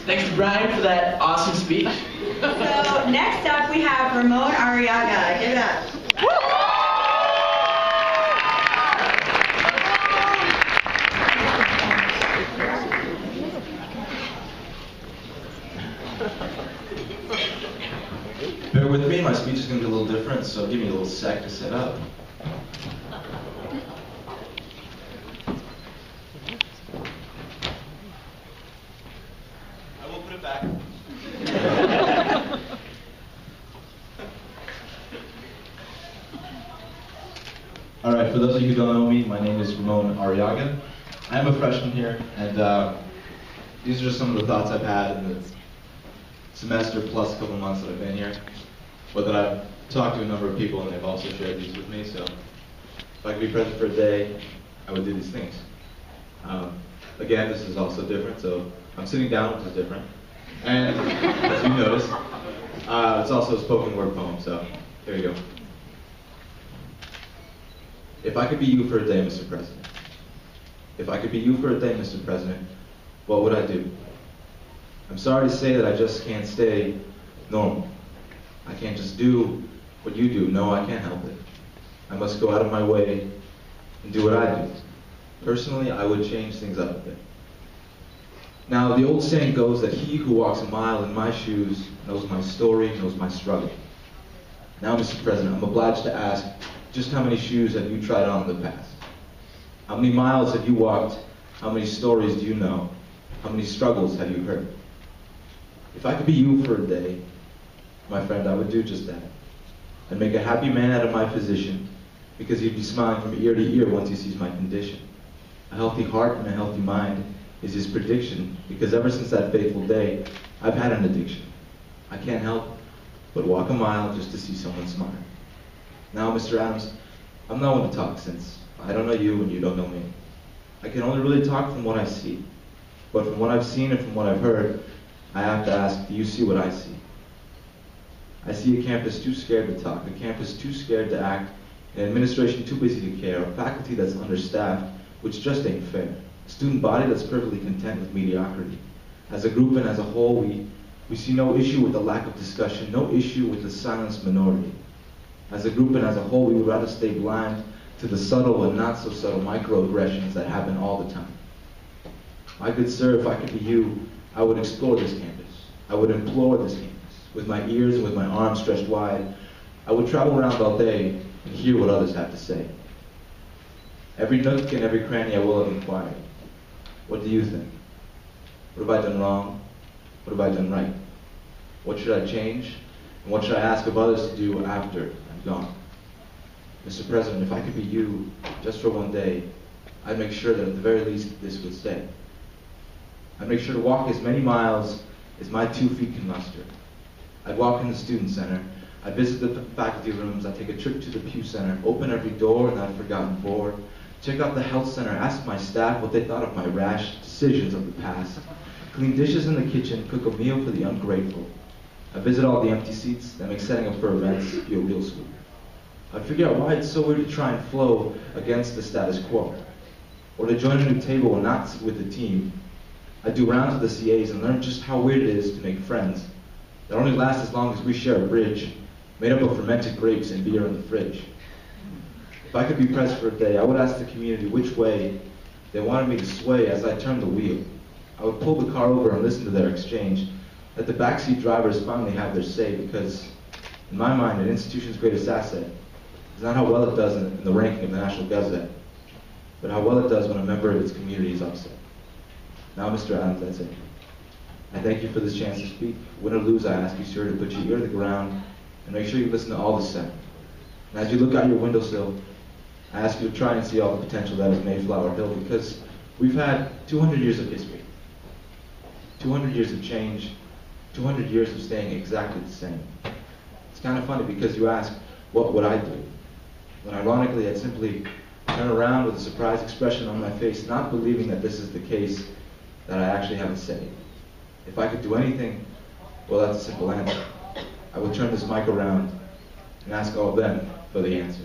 Thanks to Brian for that awesome speech. So next up we have Ramon Arriaga. Give it up. Bear with me, my speech is going to be a little different, so give me a little sec to set up. I will put it back. Alright, for those of you who don't know me, my name is Ramon Arriaga. I am a freshman here, and these are just some of the thoughts I've had in the semester plus a couple months that I've been here. But that I've talked to a number of people and they've also shared these with me, so if I could be present for a day, I would do these things. Again, this is also different, so I'm sitting down, which is different. And as you notice, it's also a spoken word poem, so here we go. If I could be you for a day, Mr. President. If I could be you for a day, Mr. President, what would I do? I'm sorry to say that I just can't stay normal. I can't just do what you do. No, I can't help it. I must go out of my way and do what I do. Personally, I would change things up a bit. Now, the old saying goes that he who walks a mile in my shoes knows my story, knows my struggle. Now, Mr. President, I'm obliged to ask, just how many shoes have you tried on in the past? How many miles have you walked? How many stories do you know? How many struggles have you heard? If I could be you for a day, my friend, I would do just that. I'd make a happy man out of my position, because he'd be smiling from ear to ear once he sees my condition. A healthy heart and a healthy mind is his prediction, because ever since that fateful day, I've had an addiction. I can't help but walk a mile just to see someone smile. Now, Mr. Adams, I'm not one to talk, since I don't know you and you don't know me. I can only really talk from what I see. But from what I've seen and from what I've heard, I have to ask, do you see what I see? I see a campus too scared to talk, a campus too scared to act, an administration too busy to care, a faculty that's understaffed, which just ain't fair, a student body that's perfectly content with mediocrity. As a group and as a whole, we see no issue with the lack of discussion, no issue with the silenced minority. As a group and as a whole, we would rather stay blind to the subtle and not so subtle microaggressions that happen all the time. My good sir, if I could be you, I would explore this campus. I would implore this campus. With my ears and with my arms stretched wide, I would travel around all day and hear what others have to say. Every nook and every cranny I will have inquired. What do you think? What have I done wrong? What have I done right? What should I change? And what should I ask of others to do after I'm gone? Mr. President, if I could be you just for one day, I'd make sure that at the very least this would stay. I'd make sure to walk as many miles as my 2 feet can muster. I'd walk in the student center, I'd visit the faculty rooms, I'd take a trip to the Pew Center, open every door in that forgotten board, check out the health center, ask my staff what they thought of my rash decisions of the past, clean dishes in the kitchen, cook a meal for the ungrateful. I'd visit all the empty seats, that make setting up for events feel real sweet. I'd figure out why it's so weird to try and flow against the status quo, or to join a new table and not sit with the team. I'd do rounds of the CAs and learn just how weird it is to make friends that only last as long as we share a bridge made up of fermented grapes and beer in the fridge. If I could be pressed for a day, I would ask the community which way they wanted me to sway as I turned the wheel. I would pull the car over and listen to their exchange. Let the backseat drivers finally have their say, because in my mind, an institution's greatest asset is not how well it does in the ranking of the National Gazette, but how well it does when a member of its community is upset. Now, Mr. Adams, that's it. I thank you for this chance to speak. Win or lose, I ask you, sir, to put your ear to the ground and make sure you listen to all the said. And as you look out your windowsill, I ask you to try and see all the potential that is Mayflower Hill, because we've had 200 years of history, 200 years of change, 200 years of staying exactly the same. It's kind of funny because you ask, what would I do? When ironically, I'd simply turn around with a surprised expression on my face, not believing that this is the case, that I actually have a say. If I could do anything, well, that's a simple answer. I would turn this mic around and ask all of them for the answer.